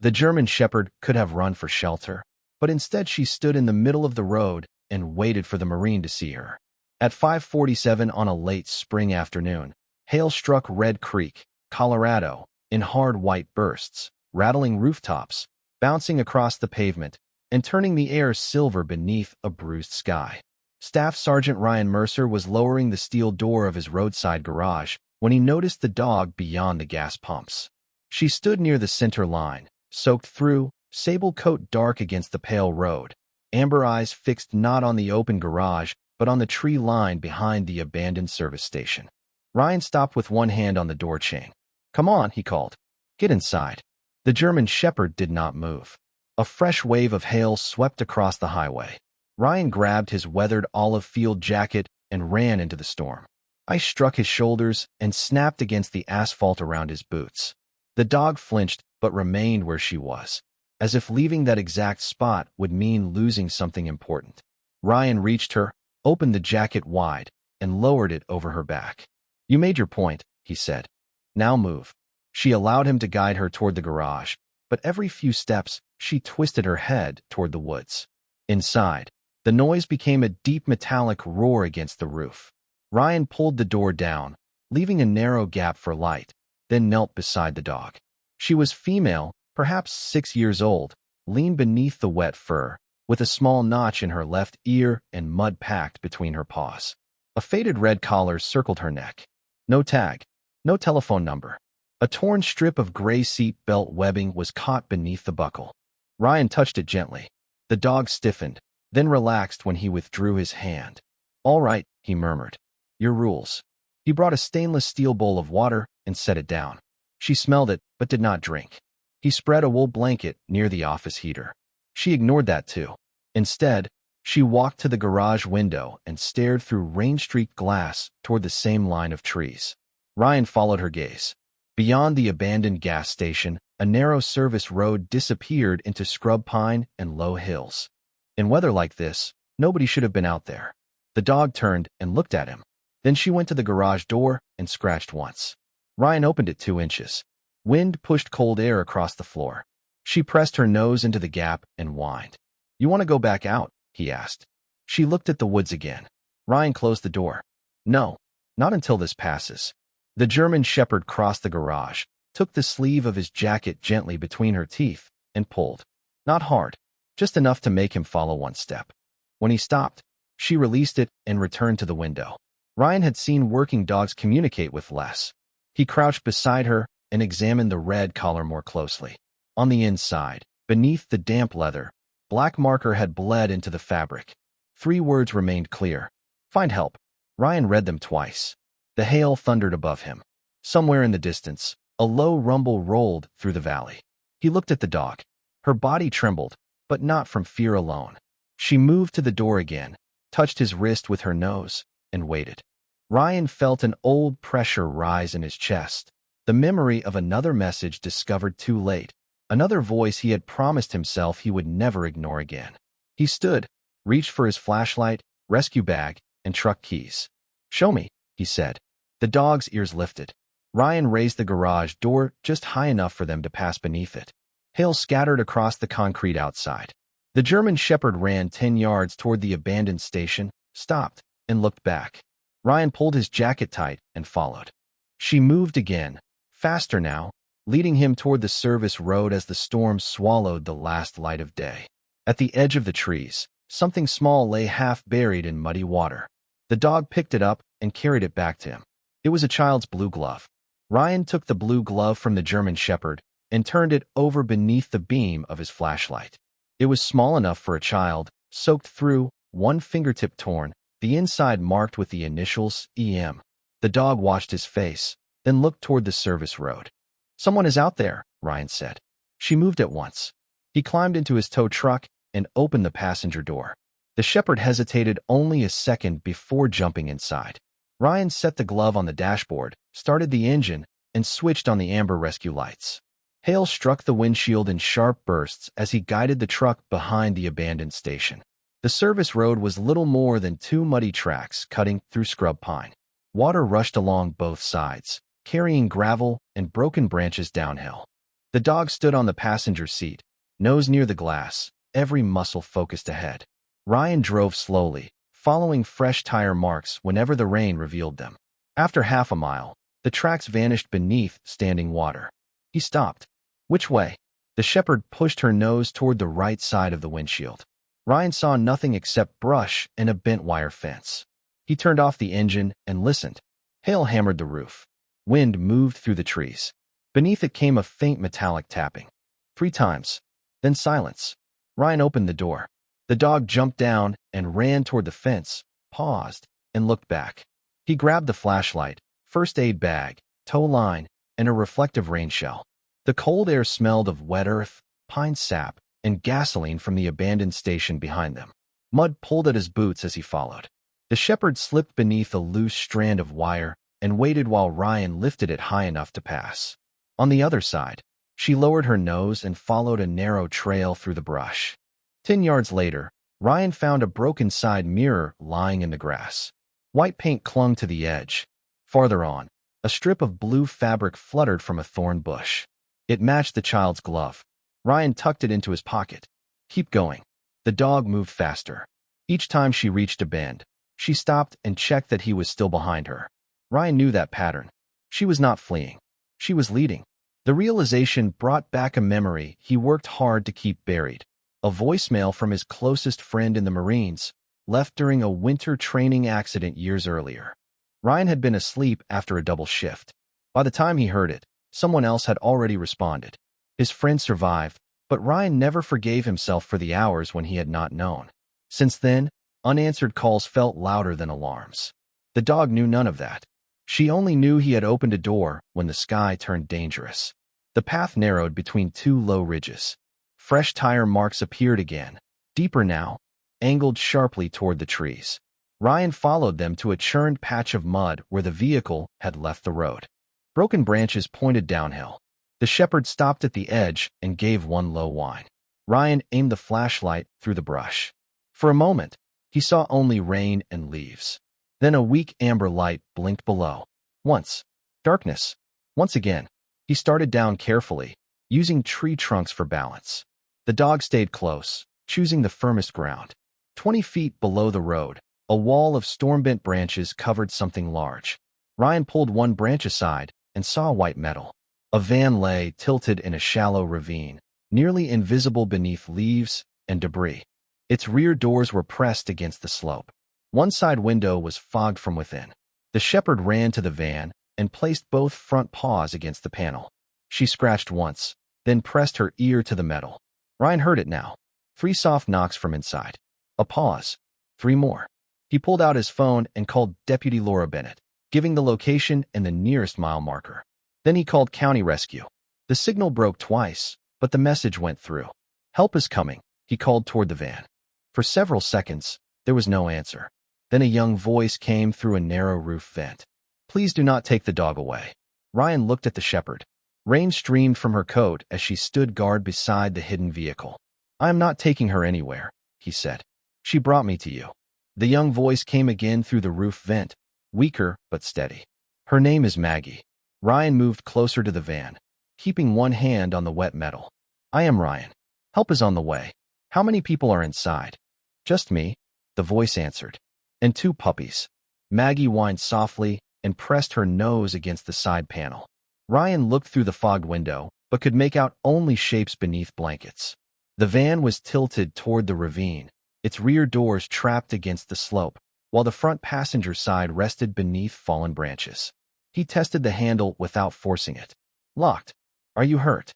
The German Shepherd could have run for shelter, but instead she stood in the middle of the road and waited for the Marine to see her. At 5:47 on a late spring afternoon, hail struck Red Creek, Colorado, in hard white bursts, rattling rooftops, bouncing across the pavement, and turning the air silver beneath a bruised sky. Staff Sergeant Ryan Mercer was lowering the steel door of his roadside garage when he noticed the dog beyond the gas pumps. She stood near the center line, soaked through, sable coat dark against the pale road, amber eyes fixed not on the open garage but on the tree line behind the abandoned service station. Ryan stopped with one hand on the door chain. "Come on," he called. "Get inside." The German Shepherd did not move. A fresh wave of hail swept across the highway. Ryan grabbed his weathered olive field jacket and ran into the storm. Ice struck his shoulders and snapped against the asphalt around his boots. The dog flinched but remained where she was, as if leaving that exact spot would mean losing something important. Ryan reached her, opened the jacket wide, and lowered it over her back. "You made your point," he said. "Now move." She allowed him to guide her toward the garage, but every few steps she twisted her head toward the woods. Inside, the noise became a deep metallic roar against the roof. Ryan pulled the door down, leaving a narrow gap for light, then knelt beside the dog. She was female, perhaps 6 years old, leaned beneath the wet fur, with a small notch in her left ear and mud packed between her paws. A faded red collar circled her neck. No tag, no telephone number. A torn strip of gray seat belt webbing was caught beneath the buckle. Ryan touched it gently. The dog stiffened, then relaxed when he withdrew his hand. "All right," he murmured. "Your rules." He brought a stainless steel bowl of water and set it down. She smelled it, but did not drink. He spread a wool blanket near the office heater. She ignored that too. Instead, she walked to the garage window and stared through rain-streaked glass toward the same line of trees. Ryan followed her gaze. Beyond the abandoned gas station, a narrow service road disappeared into scrub pine and low hills. In weather like this, nobody should have been out there. The dog turned and looked at him. Then she went to the garage door and scratched once. Ryan opened it 2 inches. Wind pushed cold air across the floor. She pressed her nose into the gap and whined. "You want to go back out?" he asked. She looked at the woods again. Ryan closed the door. "No, not until this passes." The German Shepherd crossed the garage, took the sleeve of his jacket gently between her teeth, and pulled. Not hard, just enough to make him follow one step. When he stopped, she released it and returned to the window. Ryan had seen working dogs communicate with less. He crouched beside her and examined the red collar more closely. On the inside, beneath the damp leather, black marker had bled into the fabric. 3 words remained clear. "Find help." Ryan read them twice. The hail thundered above him. Somewhere in the distance, a low rumble rolled through the valley. He looked at the dog. Her body trembled, but not from fear alone. She moved to the door again, touched his wrist with her nose, and waited. Ryan felt an old pressure rise in his chest, the memory of another message discovered too late, another voice he had promised himself he would never ignore again. He stood, reached for his flashlight, rescue bag, and truck keys. "Show me," he said. The dog's ears lifted. Ryan raised the garage door just high enough for them to pass beneath it. Hail scattered across the concrete outside. The German Shepherd ran 10 yards toward the abandoned station, stopped, and looked back. Ryan pulled his jacket tight and followed. She moved again, faster now, leading him toward the service road as the storm swallowed the last light of day. At the edge of the trees, something small lay half buried in muddy water. The dog picked it up and carried it back to him. It was a child's blue glove. Ryan took the blue glove from the German Shepherd and turned it over beneath the beam of his flashlight. It was small enough for a child, soaked through, one fingertip torn, the inside marked with the initials EM. The dog washed his face, then looked toward the service road. "Someone is out there," Ryan said. She moved at once. He climbed into his tow truck and opened the passenger door. The Shepherd hesitated only a second before jumping inside. Ryan set the glove on the dashboard, started the engine, and switched on the amber rescue lights. Hail struck the windshield in sharp bursts as he guided the truck behind the abandoned station. The service road was little more than 2 muddy tracks cutting through scrub pine. Water rushed along both sides, carrying gravel and broken branches downhill. The dog stood on the passenger seat, nose near the glass, every muscle focused ahead. Ryan drove slowly, following fresh tire marks whenever the rain revealed them. After half a mile, the tracks vanished beneath standing water. He stopped. Which way? The shepherd pushed her nose toward the right side of the windshield. Ryan saw nothing except brush and a bent wire fence. He turned off the engine and listened. Hail hammered the roof. Wind moved through the trees. Beneath it came a faint metallic tapping. 3 times. Then silence. Ryan opened the door. The dog jumped down and ran toward the fence, paused, and looked back. He grabbed the flashlight, first aid bag, tow line, and a reflective rain shell. The cold air smelled of wet earth, pine sap, and gasoline from the abandoned station behind them. Mud pulled at his boots as he followed. The shepherd slipped beneath a loose strand of wire and waited while Ryan lifted it high enough to pass. On the other side, she lowered her nose and followed a narrow trail through the brush. 10 yards later, Ryan found a broken side mirror lying in the grass. White paint clung to the edge. Farther on, a strip of blue fabric fluttered from a thorn bush. It matched the child's glove. Ryan tucked it into his pocket. Keep going. The dog moved faster. Each time she reached a bend, she stopped and checked that he was still behind her. Ryan knew that pattern. She was not fleeing. She was leading. The realization brought back a memory he worked hard to keep buried. A voicemail from his closest friend in the Marines, left during a winter training accident years earlier. Ryan had been asleep after a double shift. By the time he heard it, someone else had already responded. His friend survived, but Ryan never forgave himself for the hours when he had not known. Since then, unanswered calls felt louder than alarms. The dog knew none of that. She only knew he had opened a door when the sky turned dangerous. The path narrowed between 2 low ridges. Fresh tire marks appeared again, deeper now, angled sharply toward the trees. Ryan followed them to a churned patch of mud where the vehicle had left the road. Broken branches pointed downhill. The shepherd stopped at the edge and gave one low whine. Ryan aimed the flashlight through the brush. For a moment, he saw only rain and leaves. Then a weak amber light blinked below. Once. Darkness. Once again. He started down carefully, using tree trunks for balance. The dog stayed close, choosing the firmest ground. 20 feet below the road, a wall of storm-bent branches covered something large. Ryan pulled one branch aside and saw white metal. A van lay tilted in a shallow ravine, nearly invisible beneath leaves and debris. Its rear doors were pressed against the slope. One side window was fogged from within. The shepherd ran to the van and placed both front paws against the panel. She scratched once, then pressed her ear to the metal. Ryan heard it now. 3 soft knocks from inside. A pause. 3 more. He pulled out his phone and called Deputy Laura Bennett, giving the location and the nearest mile marker. Then he called County Rescue. The signal broke twice, but the message went through. Help is coming, he called toward the van. For several seconds, there was no answer. Then a young voice came through a narrow roof vent. Please do not take the dog away. Ryan looked at the shepherd. Rain streamed from her coat as she stood guard beside the hidden vehicle. I am not taking her anywhere, he said. She brought me to you. The young voice came again through the roof vent, weaker but steady. Her name is Maggie. Ryan moved closer to the van, keeping one hand on the wet metal. I am Ryan. Help is on the way. How many people are inside? Just me, the voice answered. And 2 puppies. Maggie whined softly and pressed her nose against the side panel. Ryan looked through the fogged window, but could make out only shapes beneath blankets. The van was tilted toward the ravine, its rear doors trapped against the slope, while the front passenger side rested beneath fallen branches. He tested the handle without forcing it. Locked. Are you hurt?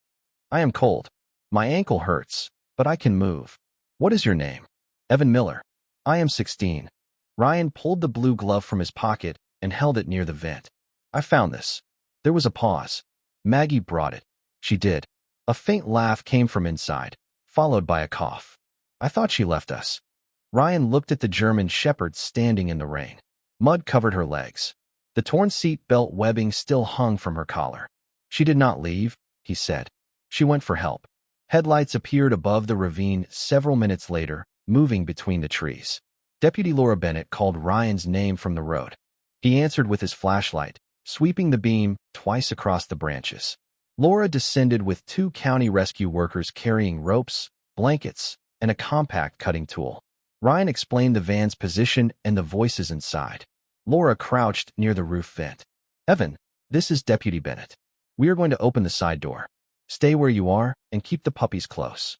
I am cold. My ankle hurts, but I can move. What is your name? Evan Miller. I am 16. Ryan pulled the blue glove from his pocket and held it near the vent. I found this. There was a pause. Maggie brought it. She did. A faint laugh came from inside, followed by a cough. I thought she left us. Ryan looked at the German shepherd standing in the rain. Mud covered her legs. The torn seat belt webbing still hung from her collar. She did not leave, he said. She went for help. Headlights appeared above the ravine several minutes later, moving between the trees. Deputy Laura Bennett called Ryan's name from the road. He answered with his flashlight, sweeping the beam twice across the branches. Laura descended with 2 county rescue workers carrying ropes, blankets, and a compact cutting tool. Ryan explained the van's position and the voices inside. Laura crouched near the roof vent. "Evan, this is Deputy Bennett. We are going to open the side door. Stay where you are and keep the puppies close."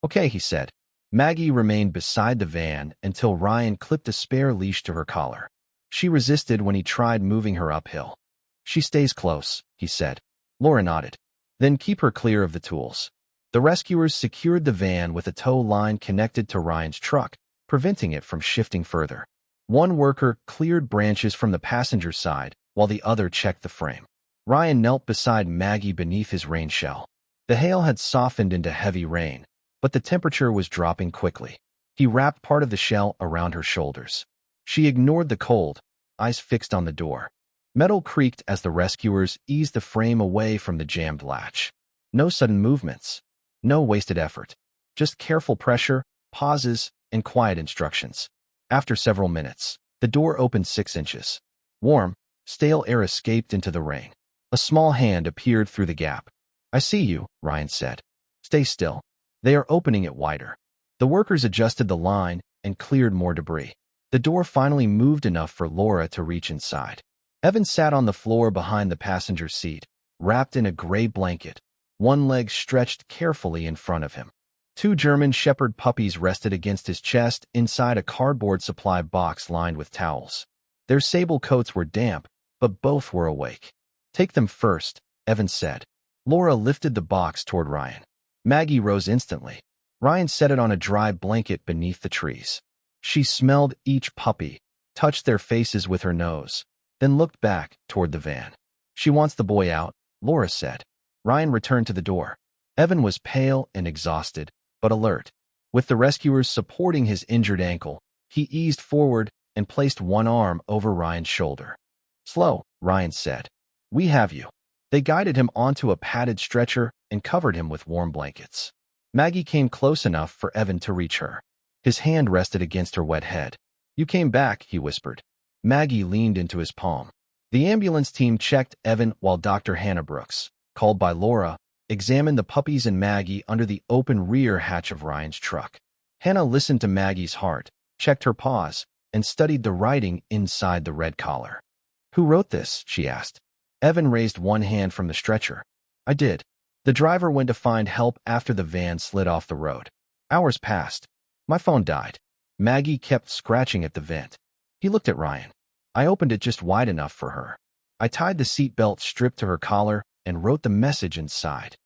"Okay," he said. Maggie remained beside the van until Ryan clipped a spare leash to her collar. She resisted when he tried moving her uphill. "She stays close," he said. Laura nodded. "Then keep her clear of the tools." The rescuers secured the van with a tow line connected to Ryan's truck, preventing it from shifting further. One worker cleared branches from the passenger side, while the other checked the frame. Ryan knelt beside Maggie beneath his rain shell. The hail had softened into heavy rain, but the temperature was dropping quickly. He wrapped part of the shell around her shoulders. She ignored the cold, eyes fixed on the door. Metal creaked as the rescuers eased the frame away from the jammed latch. No sudden movements. No wasted effort. Just careful pressure, pauses, and quiet instructions. After several minutes, the door opened 6 inches. Warm, stale air escaped into the rain. A small hand appeared through the gap. "I see you," Ryan said. "Stay still." "They are opening it wider." The workers adjusted the line and cleared more debris. The door finally moved enough for Laura to reach inside. Evan sat on the floor behind the passenger seat, wrapped in a gray blanket, one leg stretched carefully in front of him. 2 German Shepherd puppies rested against his chest inside a cardboard supply box lined with towels. Their sable coats were damp, but both were awake. "Take them first," Evan said. Laura lifted the box toward Ryan. Maggie rose instantly. Ryan set it on a dry blanket beneath the trees. She smelled each puppy, touched their faces with her nose, then looked back toward the van. "She wants the boy out," Laura said. Ryan returned to the door. Evan was pale and exhausted, but alert. With the rescuers supporting his injured ankle, he eased forward and placed one arm over Ryan's shoulder. "Slow," Ryan said. "We have you." They guided him onto a padded stretcher and covered him with warm blankets. Maggie came close enough for Evan to reach her. His hand rested against her wet head. "You came back," he whispered. Maggie leaned into his palm. The ambulance team checked Evan while Dr. Hannah Brooks, called by Laura, examined the puppies and Maggie under the open rear hatch of Ryan's truck. Hannah listened to Maggie's heart, checked her paws, and studied the writing inside the red collar. "Who wrote this?" she asked. Evan raised one hand from the stretcher. "I did." The driver went to find help after the van slid off the road. Hours passed. "My phone died." Maggie kept scratching at the vent. He looked at Ryan. "I opened it just wide enough for her. I tied the seatbelt strip to her collar and wrote the message inside."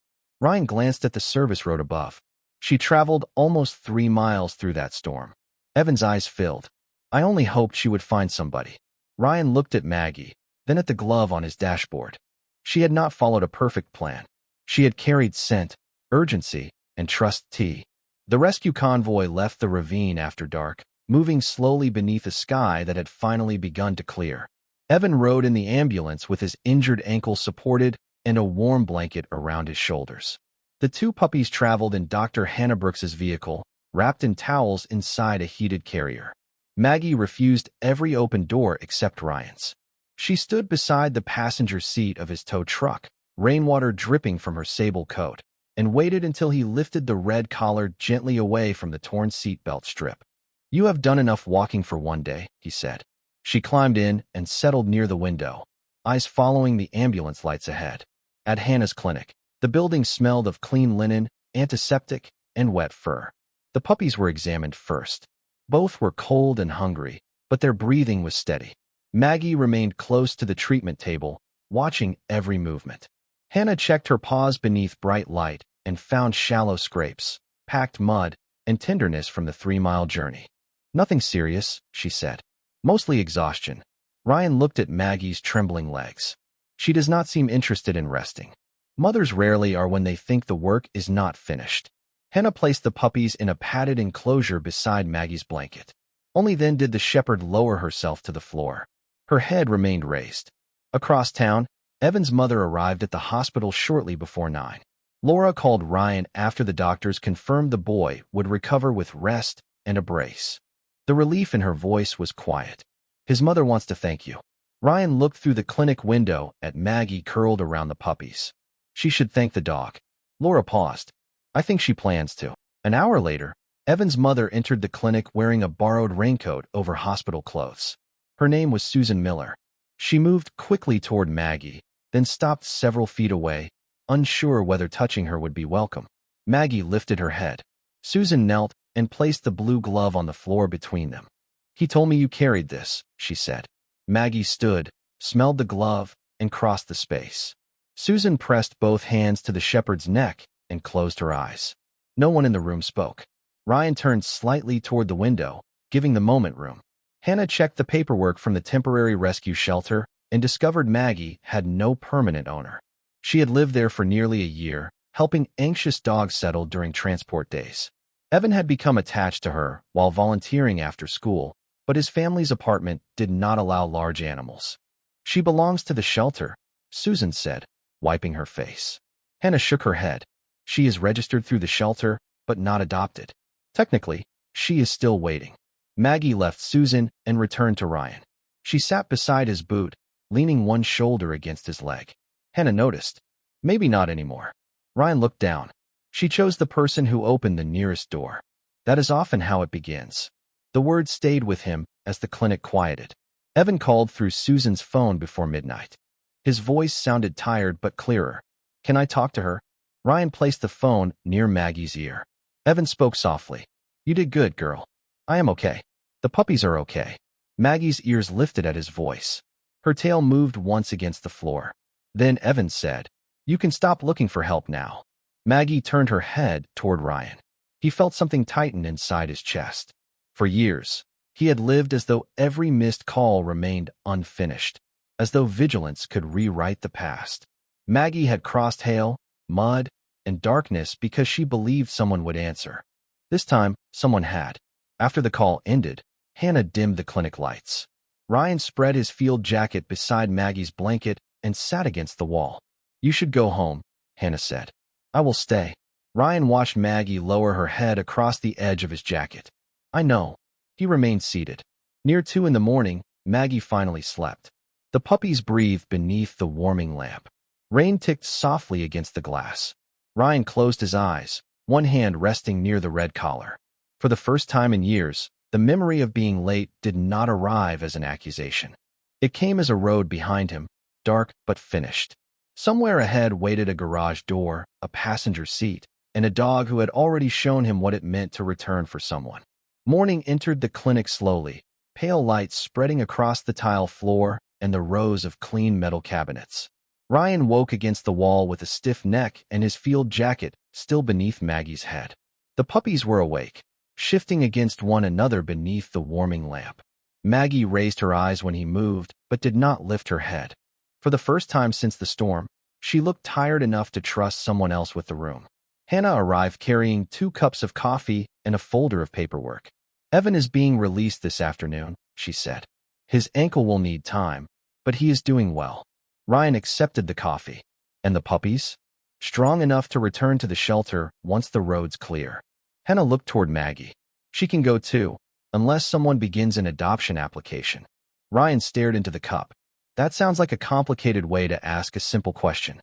Ryan glanced at the service road above. She traveled almost 3 miles through that storm. Evan's eyes filled. "I only hoped she would find somebody." Ryan looked at Maggie, then at the glove on his dashboard. She had not followed a perfect plan. She had carried scent, urgency, and trust. The rescue convoy left the ravine after dark, moving slowly beneath a sky that had finally begun to clear. Evan rode in the ambulance with his injured ankle supported and a warm blanket around his shoulders. The 2 puppies traveled in Dr. Hannah Brooks's vehicle, wrapped in towels inside a heated carrier. Maggie refused every open door except Ryan's. She stood beside the passenger seat of his tow truck, rainwater dripping from her sable coat, and waited until he lifted the red collar gently away from the torn seatbelt strip. "You have done enough walking for one day," he said. She climbed in and settled near the window, eyes following the ambulance lights ahead. At Hannah's clinic, the building smelled of clean linen, antiseptic, and wet fur. The puppies were examined first. Both were cold and hungry, but their breathing was steady. Maggie remained close to the treatment table, watching every movement. Hannah checked her paws beneath bright light and found shallow scrapes, packed mud, and tenderness from the 3-mile journey. "Nothing serious," she said. "Mostly exhaustion." Ryan looked at Maggie's trembling legs. "She does not seem interested in resting." Mothers rarely are when they think the work is not finished. Hannah placed the puppies in a padded enclosure beside Maggie's blanket. Only then did the shepherd lower herself to the floor. Her head remained raised. Across town, Evan's mother arrived at the hospital shortly before 9. Laura called Ryan after the doctors confirmed the boy would recover with rest and a brace. The relief in her voice was quiet. "His mother wants to thank you." Ryan looked through the clinic window at Maggie curled around the puppies. She should thank the dog. Laura paused. I think she plans to. An hour later, Evan's mother entered the clinic wearing a borrowed raincoat over hospital clothes. Her name was Susan Miller. She moved quickly toward Maggie, then stopped several feet away, unsure whether touching her would be welcome. Maggie lifted her head. Susan knelt and placed the blue glove on the floor between them. He told me you carried this, she said. Maggie stood, smelled the glove, and crossed the space. Susan pressed both hands to the shepherd's neck and closed her eyes. No one in the room spoke. Ryan turned slightly toward the window, giving the moment room. Hannah checked the paperwork from the temporary rescue shelter and discovered Maggie had no permanent owner. She had lived there for nearly a year, helping anxious dogs settle during transport days. Evan had become attached to her while volunteering after school, but his family's apartment did not allow large animals. She belongs to the shelter, Susan said, wiping her face. Hannah shook her head. She is registered through the shelter, but not adopted. Technically, she is still waiting. Maggie left Susan and returned to Ryan. She sat beside his boot, leaning one shoulder against his leg. Hannah noticed. Maybe not anymore. Ryan looked down. She chose the person who opened the nearest door. That is often how it begins. The words stayed with him as the clinic quieted. Evan called through Susan's phone before midnight. His voice sounded tired but clearer. Can I talk to her? Ryan placed the phone near Maggie's ear. Evan spoke softly. You did good, girl. I am okay. The puppies are okay. Maggie's ears lifted at his voice. Her tail moved once against the floor. Then Evan said, You can stop looking for help now. Maggie turned her head toward Ryan. He felt something tighten inside his chest. For years, he had lived as though every missed call remained unfinished, as though vigilance could rewrite the past. Maggie had crossed hail, mud, and darkness because she believed someone would answer. This time, someone had. After the call ended, Hannah dimmed the clinic lights. Ryan spread his field jacket beside Maggie's blanket and sat against the wall. You should go home, Hannah said. I will stay. Ryan watched Maggie lower her head across the edge of his jacket. I know. He remained seated. Near 2 a.m, Maggie finally slept. The puppies breathed beneath the warming lamp. Rain ticked softly against the glass. Ryan closed his eyes, one hand resting near the red collar. For the first time in years, the memory of being late did not arrive as an accusation. It came as a road behind him, dark but finished. Somewhere ahead waited a garage door, a passenger seat, and a dog who had already shown him what it meant to return for someone. Morning entered the clinic slowly, pale lights spreading across the tile floor and the rows of clean metal cabinets. Ryan woke against the wall with a stiff neck and his field jacket still beneath Maggie's head. The puppies were awake, shifting against one another beneath the warming lamp. Maggie raised her eyes when he moved, but did not lift her head. For the first time since the storm, she looked tired enough to trust someone else with the room. Hannah arrived carrying 2 cups of coffee and a folder of paperwork. Evan is being released this afternoon, she said. His ankle will need time, but he is doing well. Ryan accepted the coffee. And the puppies? Strong enough to return to the shelter once the road's clear. Hannah looked toward Maggie. She can go too, unless someone begins an adoption application. Ryan stared into the cup. That sounds like a complicated way to ask a simple question.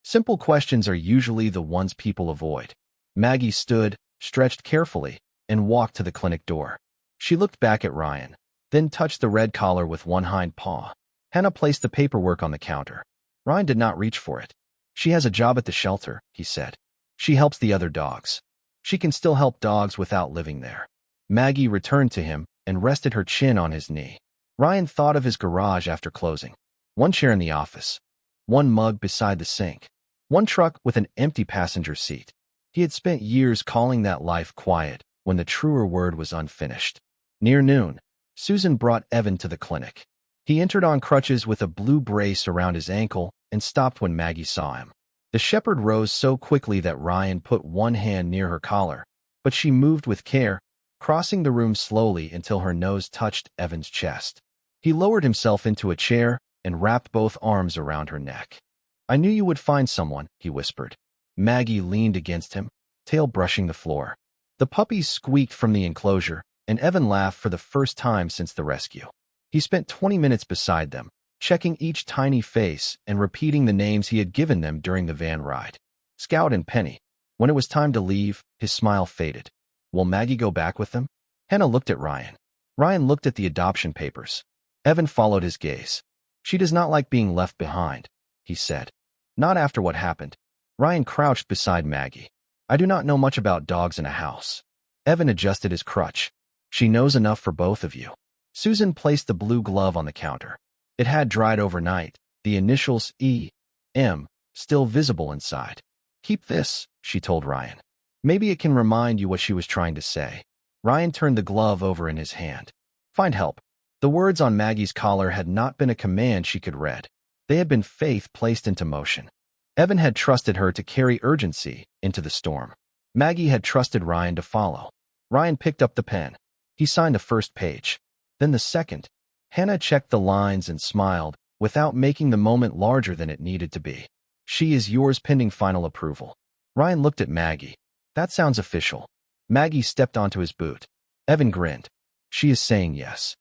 Simple questions are usually the ones people avoid. Maggie stood, stretched carefully, and walked to the clinic door. She looked back at Ryan, then touched the red collar with one hind paw. Hannah placed the paperwork on the counter. Ryan did not reach for it. She has a job at the shelter, he said. She helps the other dogs. She can still help dogs without living there. Maggie returned to him and rested her chin on his knee. Ryan thought of his garage after closing. One chair in the office. One mug beside the sink. One truck with an empty passenger seat. He had spent years calling that life quiet when the truer word was unfinished. Near noon, Susan brought Evan to the clinic. He entered on crutches with a blue brace around his ankle and stopped when Maggie saw him. The shepherd rose so quickly that Ryan put one hand near her collar, but she moved with care, crossing the room slowly until her nose touched Evan's chest. He lowered himself into a chair and wrapped both arms around her neck. I knew you would find someone, he whispered. Maggie leaned against him, tail brushing the floor. The puppies squeaked from the enclosure, and Evan laughed for the first time since the rescue. He spent 20 minutes beside them, checking each tiny face and repeating the names he had given them during the van ride. Scout and Penny. When it was time to leave, his smile faded. Will Maggie go back with them? Hannah looked at Ryan. Ryan looked at the adoption papers. Evan followed his gaze. She does not like being left behind, he said. Not after what happened. Ryan crouched beside Maggie. I do not know much about dogs in a house. Evan adjusted his crutch. She knows enough for both of you. Susan placed the blue glove on the counter. It had dried overnight, the initials E.M. still visible inside. Keep this, she told Ryan. Maybe it can remind you what she was trying to say. Ryan turned the glove over in his hand. Find help. The words on Maggie's collar had not been a command she could read. They had been faith placed into motion. Evan had trusted her to carry urgency into the storm. Maggie had trusted Ryan to follow. Ryan picked up the pen. He signed the first page. Then the second. Hannah checked the lines and smiled, without making the moment larger than it needed to be. She is yours pending final approval. Ryan looked at Maggie. That sounds official. Maggie stepped onto his boot. Evan grinned. She is saying yes.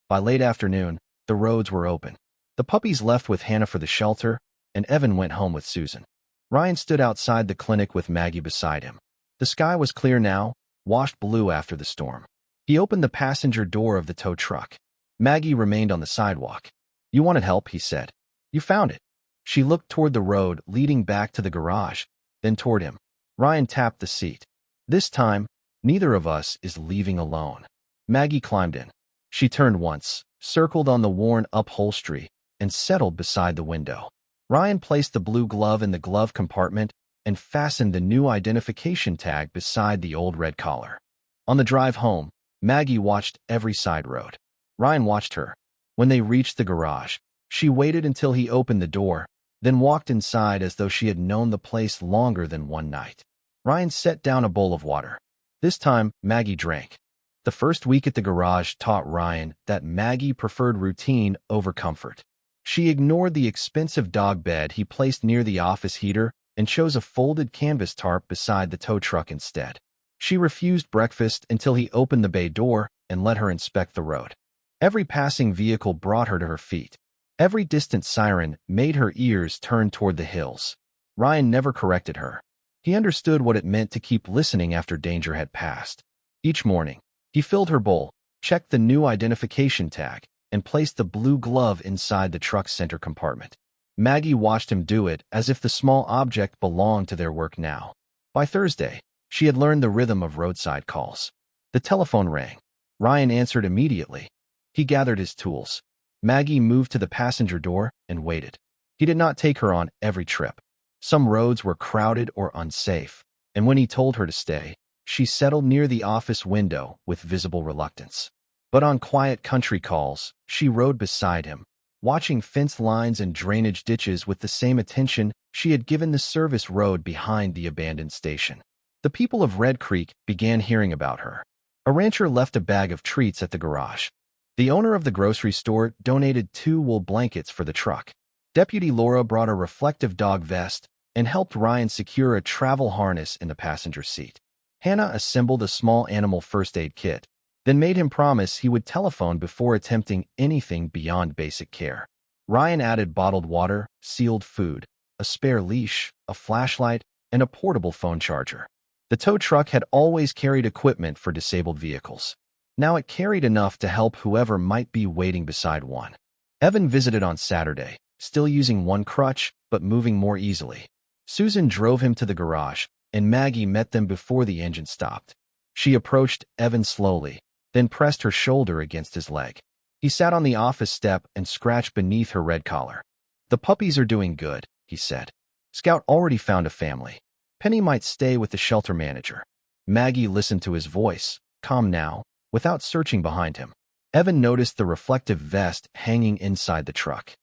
By late afternoon, the roads were open. The puppies left with Hannah for the shelter, and Evan went home with Susan. Ryan stood outside the clinic with Maggie beside him. The sky was clear now, washed blue after the storm. He opened the passenger door of the tow truck. Maggie remained on the sidewalk. You wanted help, he said. You found it. She looked toward the road leading back to the garage, then toward him. Ryan tapped the seat. This time, neither of us is leaving alone. Maggie climbed in. She turned once, circled on the worn upholstery, and settled beside the window. Ryan placed the blue glove in the glove compartment and fastened the new identification tag beside the old red collar. On the drive home, Maggie watched every side road. Ryan watched her. When they reached the garage, she waited until he opened the door, then walked inside as though she had known the place longer than one night. Ryan set down a bowl of water. This time, Maggie drank. The first week at the garage taught Ryan that Maggie preferred routine over comfort. She ignored the expensive dog bed he placed near the office heater and chose a folded canvas tarp beside the tow truck instead. She refused breakfast until he opened the bay door and let her inspect the road. Every passing vehicle brought her to her feet. Every distant siren made her ears turn toward the hills. Ryan never corrected her. He understood what it meant to keep listening after danger had passed. Each morning, he filled her bowl, checked the new identification tag, and placed the blue glove inside the truck's center compartment. Maggie watched him do it as if the small object belonged to their work now. By Thursday, she had learned the rhythm of roadside calls. The telephone rang. Ryan answered immediately. He gathered his tools. Maggie moved to the passenger door and waited. He did not take her on every trip. Some roads were crowded or unsafe, and when he told her to stay, she settled near the office window with visible reluctance. But on quiet country calls, she rode beside him, watching fence lines and drainage ditches with the same attention she had given the service road behind the abandoned station. The people of Red Creek began hearing about her. A rancher left a bag of treats at the garage. The owner of the grocery store donated 2 wool blankets for the truck. Deputy Laura brought a reflective dog vest and helped Ryan secure a travel harness in the passenger seat. Hannah assembled a small animal first aid kit, then made him promise he would telephone before attempting anything beyond basic care. Ryan added bottled water, sealed food, a spare leash, a flashlight, and a portable phone charger. The tow truck had always carried equipment for disabled vehicles. Now it carried enough to help whoever might be waiting beside one. Evan visited on Saturday, still using one crutch, but moving more easily. Susan drove him to the garage, and Maggie met them before the engine stopped. She approached Evan slowly, then pressed her shoulder against his leg. He sat on the office step and scratched beneath her red collar. The puppies are doing good, he said. Scout already found a family. Penny might stay with the shelter manager. Maggie listened to his voice, calm now, without searching behind him. Evan noticed the reflective vest hanging inside the truck.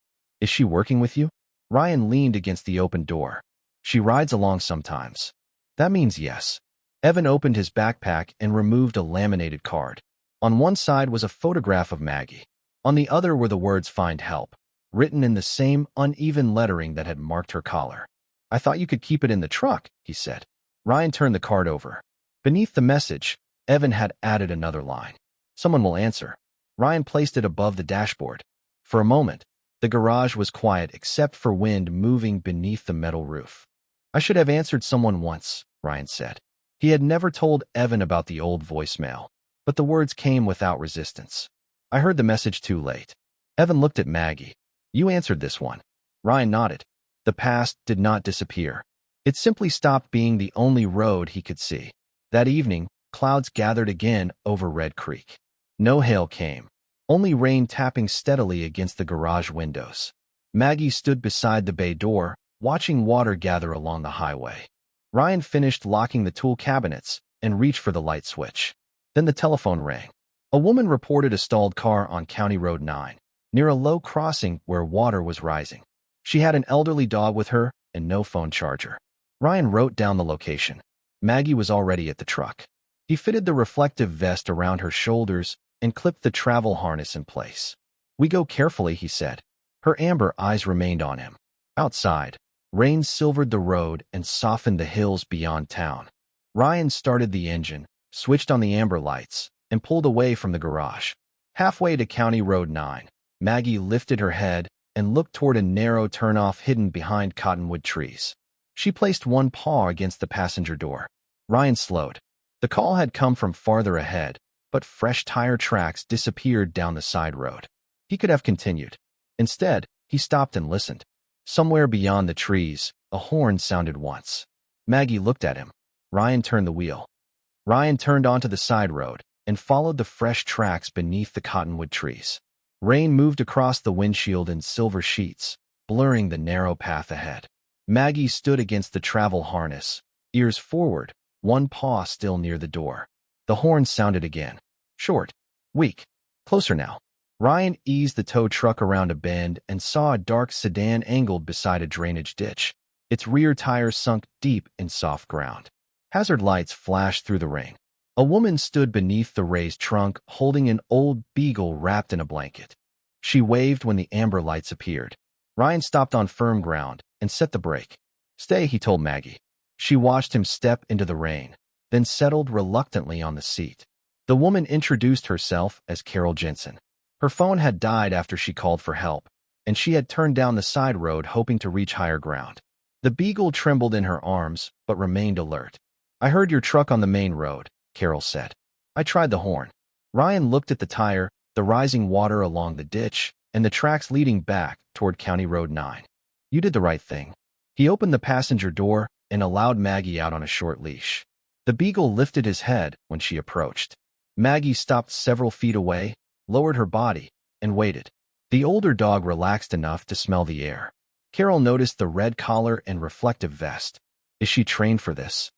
Is she working with you? Ryan leaned against the open door. She rides along sometimes. That means yes. Evan opened his backpack and removed a laminated card. On one side was a photograph of Maggie. On the other were the words "Find help," written in the same uneven lettering that had marked her collar. I thought you could keep it in the truck, he said. Ryan turned the card over. Beneath the message, Evan had added another line. Someone will answer. Ryan placed it above the dashboard. For a moment, The garage was quiet except for wind moving beneath the metal roof. I should have answered someone once, Ryan said. He had never told Evan about the old voicemail, but the words came without resistance. I heard the message too late. Evan looked at Maggie. You answered this one. Ryan nodded. The past did not disappear. It simply stopped being the only road he could see. That evening, clouds gathered again over Red Creek. No hail came, only rain tapping steadily against the garage windows. Maggie stood beside the bay door, watching water gather along the highway. Ryan finished locking the tool cabinets and reached for the light switch. Then the telephone rang. A woman reported a stalled car on County Road 9, near a low crossing where water was rising. She had an elderly dog with her and no phone charger. Ryan wrote down the location. Maggie was already at the truck. He fitted the reflective vest around her shoulders and clipped the travel harness in place. We go carefully, he said. Her amber eyes remained on him. Outside, rain silvered the road and softened the hills beyond town. Ryan started the engine, switched on the amber lights, and pulled away from the garage. Halfway to County Road 9, Maggie lifted her head and looked toward a narrow turnoff hidden behind cottonwood trees. She placed one paw against the passenger door. Ryan slowed. The call had come from farther ahead, but fresh tire tracks disappeared down the side road. He could have continued. Instead, he stopped and listened. Somewhere beyond the trees, a horn sounded once. Maggie looked at him. Ryan turned the wheel. Ryan turned onto the side road and followed the fresh tracks beneath the cottonwood trees. Rain moved across the windshield in silver sheets, blurring the narrow path ahead. Maggie stood against the travel harness, ears forward, one paw still near the door. The horn sounded again. Short, weak, closer now. Ryan eased the tow truck around a bend and saw a dark sedan angled beside a drainage ditch. Its rear tires sunk deep in soft ground. Hazard lights flashed through the rain. A woman stood beneath the raised trunk, holding an old beagle wrapped in a blanket. She waved when the amber lights appeared. Ryan stopped on firm ground and set the brake. Stay, he told Maggie. She watched him step into the rain, then settled reluctantly on the seat. The woman introduced herself as Carol Jensen. Her phone had died after she called for help, and she had turned down the side road hoping to reach higher ground. The beagle trembled in her arms, but remained alert. I heard your truck on the main road, Carol said. I tried the horn. Ryan looked at the tire, the rising water along the ditch, and the tracks leading back toward County Road 9. You did the right thing. He opened the passenger door and allowed Maggie out on a short leash. The beagle lifted his head when she approached. Maggie stopped several feet away, lowered her body, and waited. The older dog relaxed enough to smell the air. Carol noticed the red collar and reflective vest. Is she trained for this?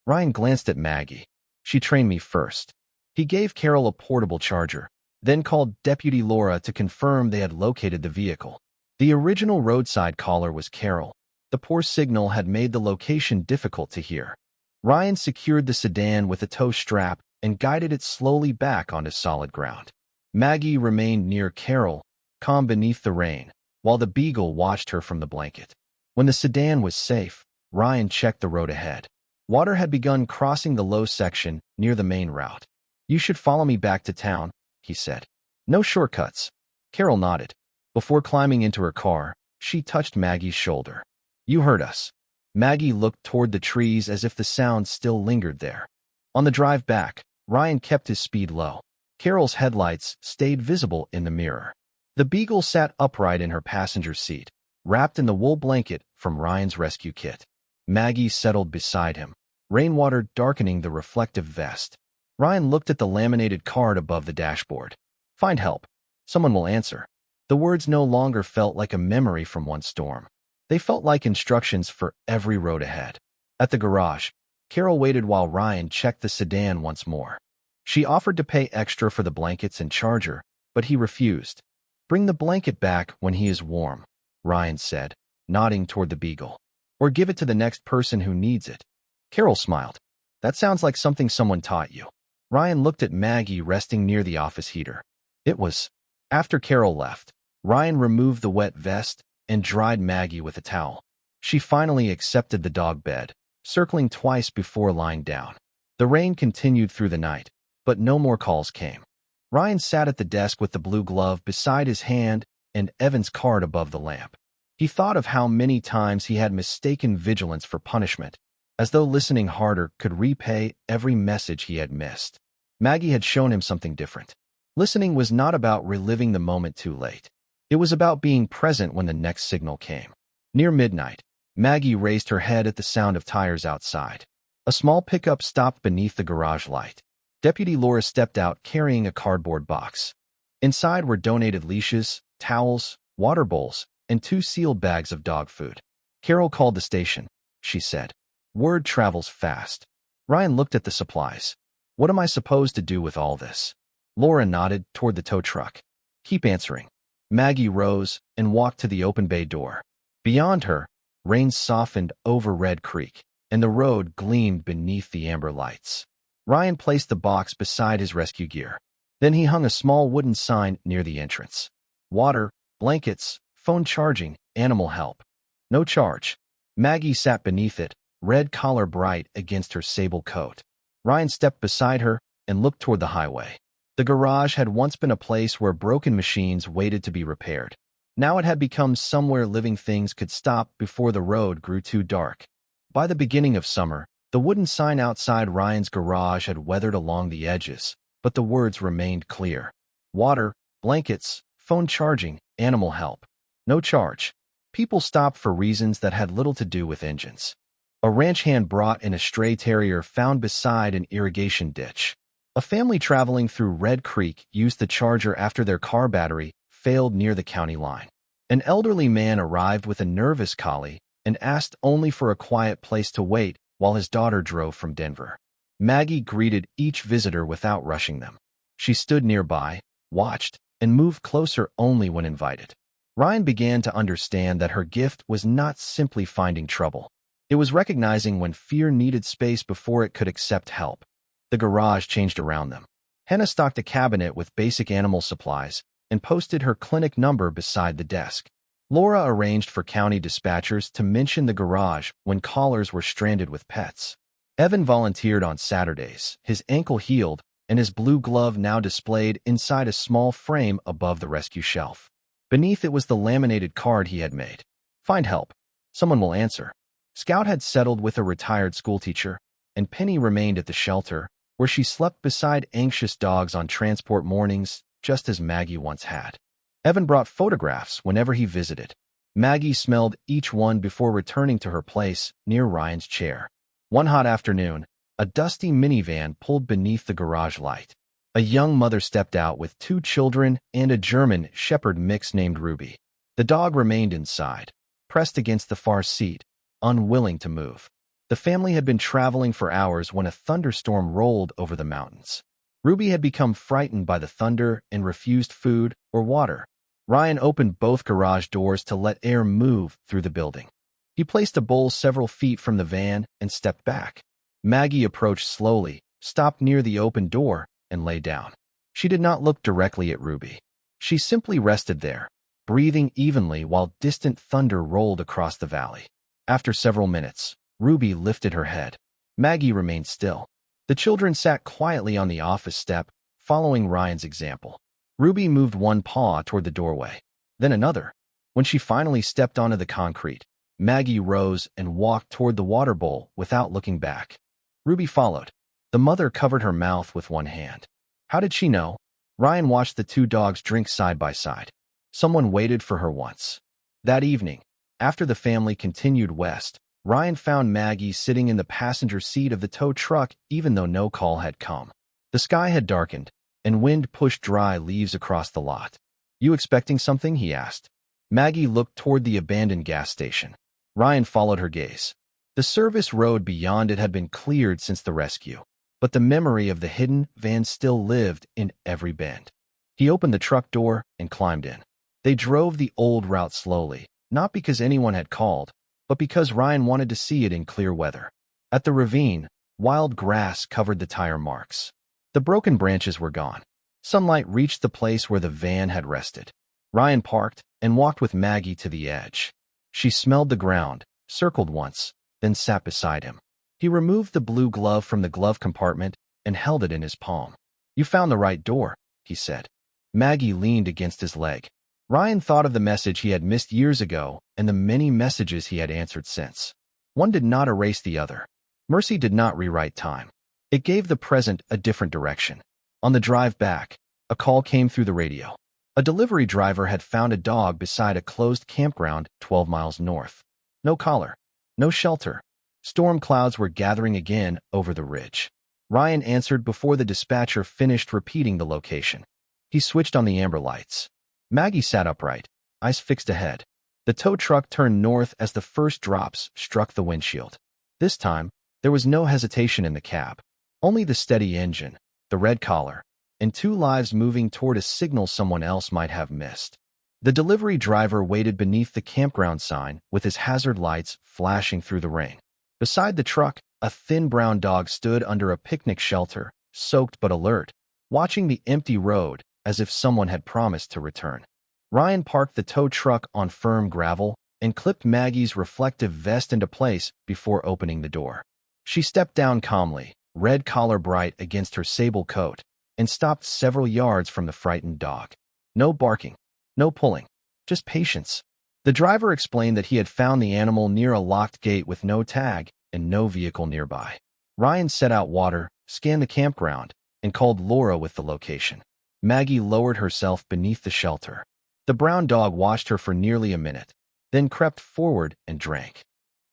Ryan glanced at Maggie. She trained me first. He gave Carol a portable charger, then called Deputy Laura to confirm they had located the vehicle. The original roadside caller was Carol. The poor signal had made the location difficult to hear. Ryan secured the sedan with a tow strap and guided it slowly back onto solid ground. Maggie remained near Carol, calm beneath the rain, while the beagle watched her from the blanket. When the sedan was safe, Ryan checked the road ahead. Water had begun crossing the low section near the main route. You should follow me back to town, he said. No shortcuts. Carol nodded. Before climbing into her car, she touched Maggie's shoulder. You heard us. Maggie looked toward the trees as if the sound still lingered there. On the drive back, Ryan kept his speed low. Carol's headlights stayed visible in the mirror. The beagle sat upright in her passenger seat, wrapped in the wool blanket from Ryan's rescue kit. Maggie settled beside him, rainwater darkening the reflective vest. Ryan looked at the laminated card above the dashboard. Find help. Someone will answer. The words no longer felt like a memory from one storm. They felt like instructions for every road ahead. At the garage, Carol waited while Ryan checked the sedan once more. She offered to pay extra for the blankets and charger, but he refused. Bring the blanket back when he is warm, Ryan said, nodding toward the beagle. Or give it to the next person who needs it. Carol smiled. That sounds like something someone taught you. Ryan looked at Maggie resting near the office heater. It was. After Carol left, Ryan removed the wet vest and dried Maggie with a towel. She finally accepted the dog bed, circling twice before lying down. The rain continued through the night, but no more calls came. Ryan sat at the desk with the blue glove beside his hand and Evan's card above the lamp. He thought of how many times he had mistaken vigilance for punishment, as though listening harder could repay every message he had missed. Maggie had shown him something different. Listening was not about reliving the moment too late. It was about being present when the next signal came. Near midnight, Maggie raised her head at the sound of tires outside. A small pickup stopped beneath the garage light. Deputy Laura stepped out carrying a cardboard box. Inside were donated leashes, towels, water bowls, and 2 sealed bags of dog food. "Carol called the station," she said. "Word travels fast." Ryan looked at the supplies. "What am I supposed to do with all this?" Laura nodded toward the tow truck. "Keep answering." Maggie rose and walked to the open bay door. Beyond her, rain softened over Red Creek, and the road gleamed beneath the amber lights. Ryan placed the box beside his rescue gear. Then he hung a small wooden sign near the entrance. "Water, blankets, phone charging, animal help. No charge." Maggie sat beneath it, red collar bright against her sable coat. Ryan stepped beside her and looked toward the highway. The garage had once been a place where broken machines waited to be repaired. Now it had become somewhere living things could stop before the road grew too dark. By the beginning of summer, the wooden sign outside Ryan's garage had weathered along the edges, but the words remained clear. Water, blankets, phone charging, animal help. No charge. People stopped for reasons that had little to do with engines. A ranch hand brought in a stray terrier found beside an irrigation ditch. A family traveling through Red Creek used the charger after their car battery failed near the county line. An elderly man arrived with a nervous collie and asked only for a quiet place to wait while his daughter drove from Denver. Maggie greeted each visitor without rushing them. She stood nearby, watched, and moved closer only when invited. Ryan began to understand that her gift was not simply finding trouble. It was recognizing when fear needed space before it could accept help. The garage changed around them. Henna stocked a cabinet with basic animal supplies and posted her clinic number beside the desk. Laura arranged for county dispatchers to mention the garage when callers were stranded with pets. Evan volunteered on Saturdays, his ankle healed, and his blue glove now displayed inside a small frame above the rescue shelf. Beneath it was the laminated card he had made. "Find help. Someone will answer." Scout had settled with a retired schoolteacher, and Penny remained at the shelter, where she slept beside anxious dogs on transport mornings, just as Maggie once had. Evan brought photographs whenever he visited. Maggie smelled each one before returning to her place near Ryan's chair. One hot afternoon, a dusty minivan pulled beneath the garage light. A young mother stepped out with 2 children and a German shepherd mix named Ruby. The dog remained inside, pressed against the far seat, unwilling to move. The family had been traveling for hours when a thunderstorm rolled over the mountains. Ruby had become frightened by the thunder and refused food or water. Ryan opened both garage doors to let air move through the building. He placed a bowl several feet from the van and stepped back. Maggie approached slowly, stopped near the open door, and lay down. She did not look directly at Ruby. She simply rested there, breathing evenly while distant thunder rolled across the valley. After several minutes, Ruby lifted her head. Maggie remained still. The children sat quietly on the office step, following Ryan's example. Ruby moved one paw toward the doorway, then another. When she finally stepped onto the concrete, Maggie rose and walked toward the water bowl without looking back. Ruby followed. The mother covered her mouth with one hand. How did she know? Ryan watched the 2 dogs drink side by side. Someone waited for her once. That evening, after the family continued west, Ryan found Maggie sitting in the passenger seat of the tow truck even though no call had come. The sky had darkened, and wind pushed dry leaves across the lot. "You expecting something?" he asked. Maggie looked toward the abandoned gas station. Ryan followed her gaze. The service road beyond it had been cleared since the rescue, but the memory of the hidden van still lived in every bend. He opened the truck door and climbed in. They drove the old route slowly, not because anyone had called, but because Ryan wanted to see it in clear weather. At the ravine, wild grass covered the tire marks. The broken branches were gone. Sunlight reached the place where the van had rested. Ryan parked and walked with Maggie to the edge. She smelled the ground, circled once, then sat beside him. He removed the blue glove from the glove compartment and held it in his palm. "You found the right door," he said. Maggie leaned against his leg. Ryan thought of the message he had missed years ago and the many messages he had answered since. One did not erase the other. Mercy did not rewrite time. It gave the present a different direction. On the drive back, a call came through the radio. A delivery driver had found a dog beside a closed campground 12 miles north. No collar, no shelter. Storm clouds were gathering again over the ridge. Ryan answered before the dispatcher finished repeating the location. He switched on the amber lights. Maggie sat upright, eyes fixed ahead. The tow truck turned north as the first drops struck the windshield. This time, there was no hesitation in the cab. Only the steady engine, the red collar, and two lives moving toward a signal someone else might have missed. The delivery driver waited beneath the campground sign with his hazard lights flashing through the rain. Beside the truck, a thin brown dog stood under a picnic shelter, soaked but alert, watching the empty road as if someone had promised to return. Ryan parked the tow truck on firm gravel and clipped Maggie's reflective vest into place before opening the door. She stepped down calmly, red collar bright against her sable coat, and stopped several yards from the frightened dog. No barking, no pulling, just patience. The driver explained that he had found the animal near a locked gate with no tag and no vehicle nearby. Ryan set out water, scanned the campground, and called Laura with the location. Maggie lowered herself beneath the shelter. The brown dog watched her for nearly a minute, then crept forward and drank.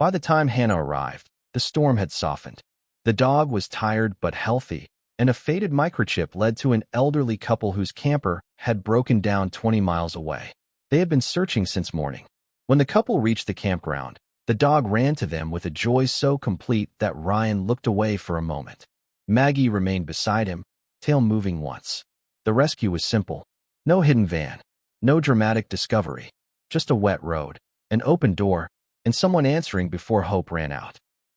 By the time Hannah arrived, the storm had softened. The dog was tired but healthy, and a faded microchip led to an elderly couple whose camper had broken down 20 miles away. They had been searching since morning. When the couple reached the campground, the dog ran to them with a joy so complete that Ryan looked away for a moment. Maggie remained beside him, tail moving once. The rescue was simple. No hidden van, no dramatic discovery, just a wet road, an open door, and someone answering before hope ran out.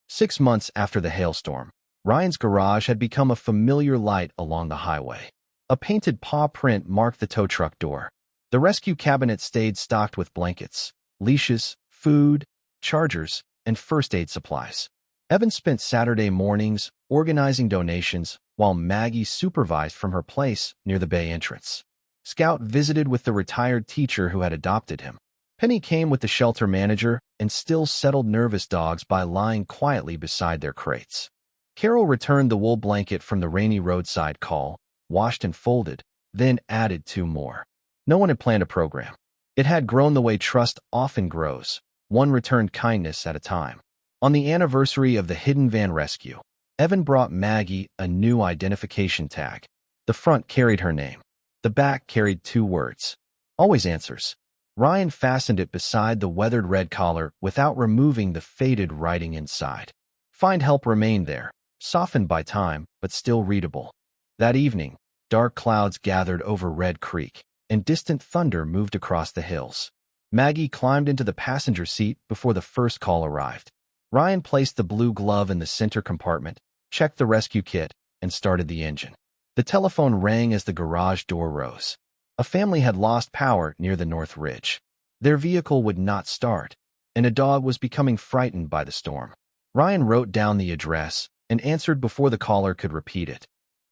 6 months after the hailstorm, Ryan's garage had become a familiar light along the highway. A painted paw print marked the tow truck door. The rescue cabinet stayed stocked with blankets, leashes, food, chargers, and first aid supplies. Evan spent Saturday mornings organizing donations while Maggie supervised from her place near the bay entrance. Scout visited with the retired teacher who had adopted him. Penny came with the shelter manager and still settled nervous dogs by lying quietly beside their crates. Carol returned the wool blanket from the rainy roadside call, washed and folded, then added 2 more. No one had planned a program. It had grown the way trust often grows, one returned kindness at a time. On the anniversary of the hidden van rescue, Evan brought Maggie a new identification tag. The front carried her name. The back carried 2 words. Always answers. Ryan fastened it beside the weathered red collar without removing the faded writing inside. Find help remained there, softened by time, but still readable. That evening, dark clouds gathered over Red Creek, and distant thunder moved across the hills. Maggie climbed into the passenger seat before the first call arrived. Ryan placed the blue glove in the center compartment, checked the rescue kit, and started the engine. The telephone rang as the garage door rose. A family had lost power near the North Ridge. Their vehicle would not start, and a dog was becoming frightened by the storm. Ryan wrote down the address and answered before the caller could repeat it.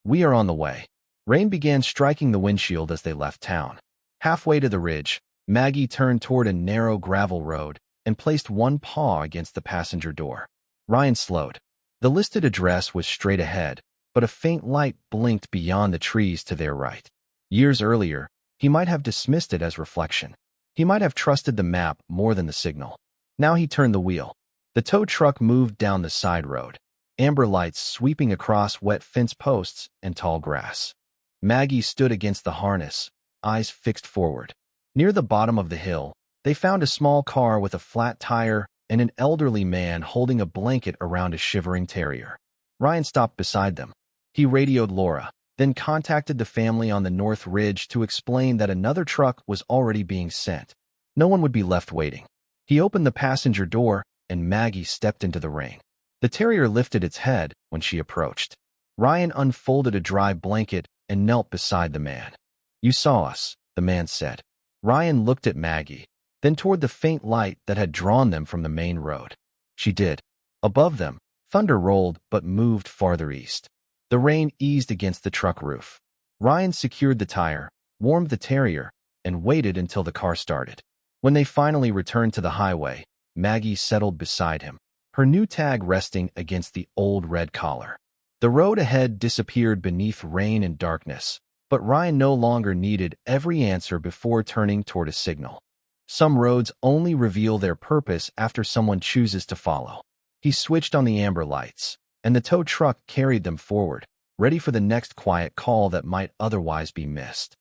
"We are on the way." Rain began striking the windshield as they left town. Halfway to the ridge, Maggie turned toward a narrow gravel road and placed one paw against the passenger door. Ryan slowed. The listed address was straight ahead, but a faint light blinked beyond the trees to their right. Years earlier, he might have dismissed it as reflection. He might have trusted the map more than the signal. Now he turned the wheel. The tow truck moved down the side road, amber lights sweeping across wet fence posts and tall grass. Maggie stood against the harness, eyes fixed forward. Near the bottom of the hill, they found a small car with a flat tire and an elderly man holding a blanket around a shivering terrier. Ryan stopped beside them. He radioed Laura, then contacted the family on the North Ridge to explain that another truck was already being sent. No one would be left waiting. He opened the passenger door, and Maggie stepped into the rain. The terrier lifted its head when she approached. Ryan unfolded a dry blanket and knelt beside the man. "You saw us," the man said. Ryan looked at Maggie, then toward the faint light that had drawn them from the main road. She did. Above them, thunder rolled but moved farther east. The rain eased against the truck roof. Ryan secured the tire, warmed the terrier, and waited until the car started. When they finally returned to the highway, Maggie settled beside him, her new tag resting against the old red collar. The road ahead disappeared beneath rain and darkness, but Ryan no longer needed every answer before turning toward a signal. Some roads only reveal their purpose after someone chooses to follow. He switched on the amber lights, and the tow truck carried them forward, ready for the next quiet call that might otherwise be missed.